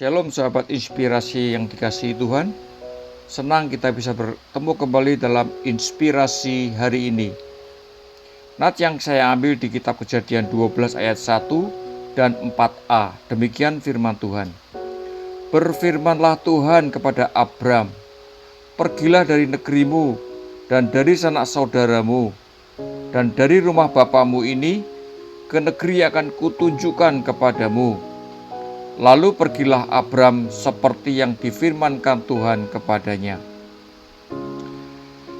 Shalom sahabat inspirasi yang dikasihi Tuhan. Senang kita bisa bertemu kembali dalam inspirasi hari ini. Nat yang saya ambil di kitab Kejadian 12 ayat 1 dan 4a. Demikian firman Tuhan. Berfirmanlah Tuhan kepada Abram, pergilah dari negerimu dan dari sanak saudaramu dan dari rumah bapamu ini ke negeri yang akan kutunjukkan kepadamu. Lalu pergilah Abram seperti yang difirmankan Tuhan kepadanya.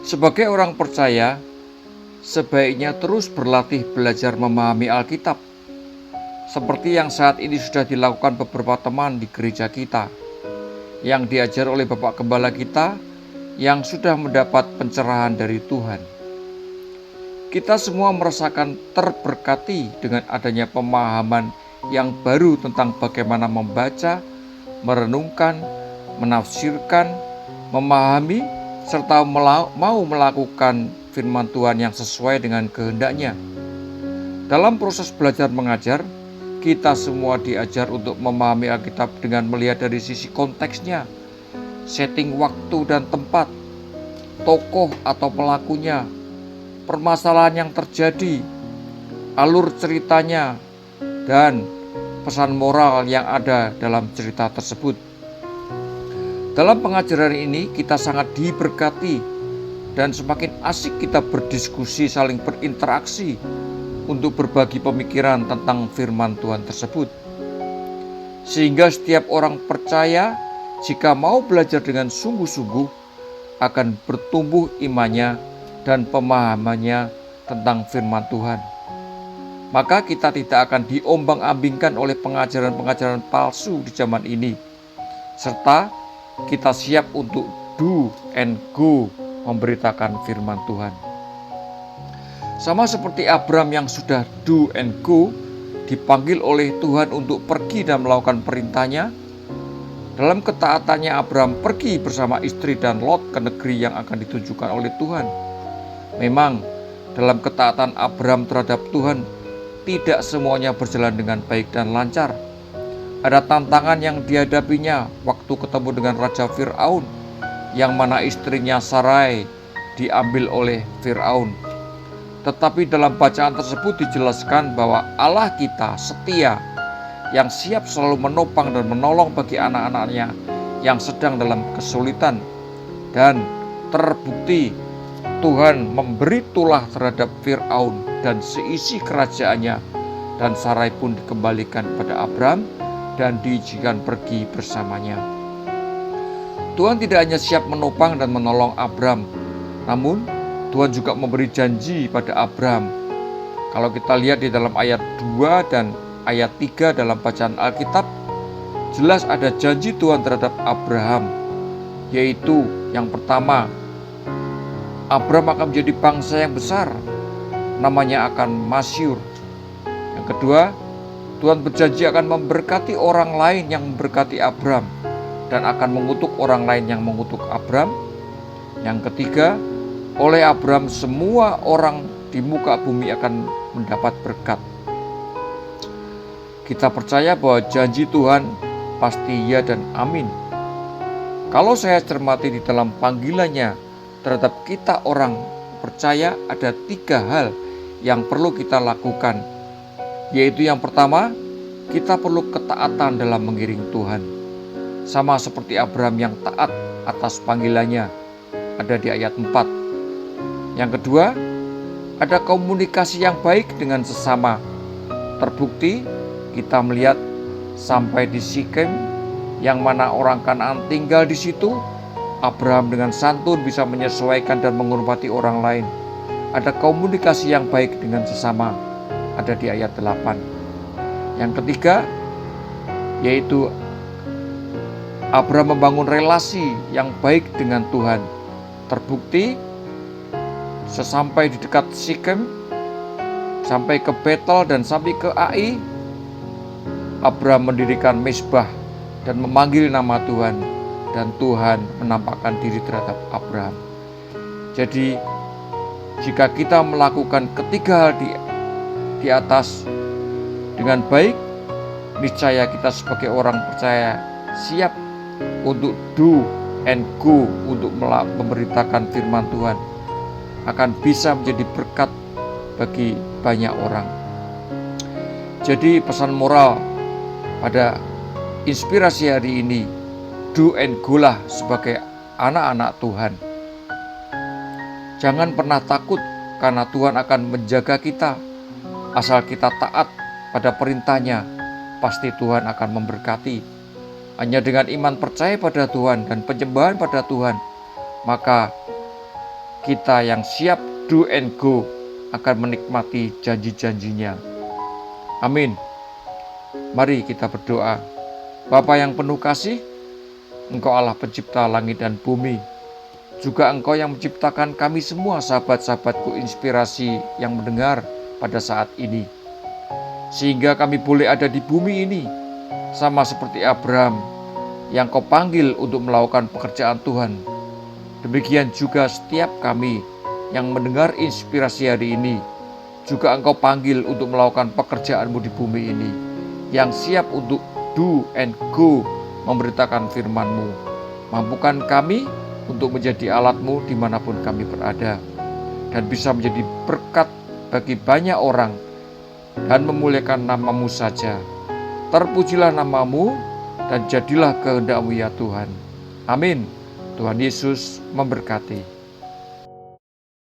Sebagai orang percaya, sebaiknya terus berlatih belajar memahami Alkitab, seperti yang saat ini sudah dilakukan beberapa teman di gereja kita, yang diajar oleh Bapak Gembala kita, yang sudah mendapat pencerahan dari Tuhan. Kita semua merasakan terberkati dengan adanya pemahaman yang baru tentang bagaimana membaca, merenungkan, menafsirkan, memahami, serta mau melakukan firman Tuhan yang sesuai dengan kehendak-Nya. Dalam proses belajar mengajar, kita semua diajar untuk memahami Alkitab dengan melihat dari sisi konteksnya, setting waktu dan tempat, tokoh atau pelakunya, permasalahan yang terjadi, alur ceritanya, dan pesan moral yang ada dalam cerita tersebut. Dalam pengajaran ini kita sangat diberkati dan semakin asik kita berdiskusi, saling berinteraksi untuk berbagi pemikiran tentang firman Tuhan tersebut. Sehingga setiap orang percaya jika mau belajar dengan sungguh-sungguh akan bertumbuh imannya dan pemahamannya tentang firman Tuhan. Maka kita tidak akan diombang-ambingkan oleh pengajaran-pengajaran palsu di zaman ini. Serta kita siap untuk do and go memberitakan firman Tuhan. Sama seperti Abram yang sudah do and go, dipanggil oleh Tuhan untuk pergi dan melakukan perintahnya. Dalam ketaatannya Abram pergi bersama istri dan Lot ke negeri yang akan ditunjukkan oleh Tuhan. Memang dalam ketaatan Abram terhadap Tuhan, tidak semuanya berjalan dengan baik dan lancar. Ada tantangan yang dihadapinya waktu ketemu dengan Raja Fir'aun, yang mana istrinya Sarai diambil oleh Fir'aun. Tetapi dalam bacaan tersebut dijelaskan bahwa Allah kita setia, yang siap selalu menopang dan menolong bagi anak-anaknya yang sedang dalam kesulitan. Dan terbukti Tuhan memberi tulah terhadap Fir'aun dan seisi kerajaannya, dan Sarai pun dikembalikan pada Abram dan diizinkan pergi bersamanya. Tuhan tidak hanya siap menopang dan menolong Abram, namun Tuhan juga memberi janji pada Abram. Kalau kita lihat di dalam ayat 2 dan ayat 3 dalam bacaan Alkitab, jelas ada janji Tuhan terhadap Abraham, yaitu yang pertama, Abram akan menjadi bangsa yang besar, namanya akan masyhur. Yang kedua, Tuhan berjanji akan memberkati orang lain yang memberkati Abram, dan akan mengutuk orang lain yang mengutuk Abram. Yang ketiga, oleh Abram semua orang di muka bumi akan mendapat berkat. Kita percaya bahwa janji Tuhan pasti ya dan amin. Kalau saya cermati di dalam panggilannya terhadap kita orang percaya, ada 3 hal yang perlu kita lakukan, yaitu yang pertama, kita perlu ketaatan dalam mengiring Tuhan, sama seperti Abram yang taat atas panggilannya, ada di ayat 4. Yang kedua, ada komunikasi yang baik dengan sesama. Terbukti kita melihat sampai di Sikem, yang mana orang Kanaan tinggal di situ, Abraham dengan santun bisa menyesuaikan dan menghormati orang lain. Ada komunikasi yang baik dengan sesama, ada di ayat 8. Yang ketiga, yaitu Abraham membangun relasi yang baik dengan Tuhan. Terbukti sesampai di dekat Sikem, sampai ke Betel dan sampai ke Ai, Abraham mendirikan mezbah dan memanggil nama Tuhan, dan Tuhan menampakkan diri terhadap Abraham. Jadi jika kita melakukan ketiga hal di atas dengan baik, niscaya kita sebagai orang percaya siap untuk do and go, untuk memberitakan firman Tuhan, akan bisa menjadi berkat bagi banyak orang. Jadi pesan moral pada inspirasi hari ini, do and go lah sebagai anak-anak Tuhan. Jangan pernah takut, karena Tuhan akan menjaga kita. Asal kita taat pada perintahnya, pasti Tuhan akan memberkati. Hanya dengan iman percaya pada Tuhan dan penyembahan pada Tuhan, maka kita yang siap do and go akan menikmati janji-janjinya. Amin. Mari kita berdoa. Bapa yang penuh kasih, Engkau Allah pencipta langit dan bumi. Juga Engkau yang menciptakan kami semua, sahabat-sahabatku inspirasi yang mendengar pada saat ini. Sehingga kami boleh ada di bumi ini, sama seperti Abraham yang Kau panggil untuk melakukan pekerjaan Tuhan. Demikian juga setiap kami yang mendengar inspirasi hari ini, juga Engkau panggil untuk melakukan pekerjaan-Mu di bumi ini, yang siap untuk do and go, memberitakan firman-Mu. Mampukan kami untuk menjadi alat-Mu dimanapun kami berada, dan bisa menjadi berkat bagi banyak orang, dan memuliakan nama-Mu saja. Terpujilah nama-Mu, dan jadilah kehendak-Mu ya Tuhan. Amin. Tuhan Yesus memberkati.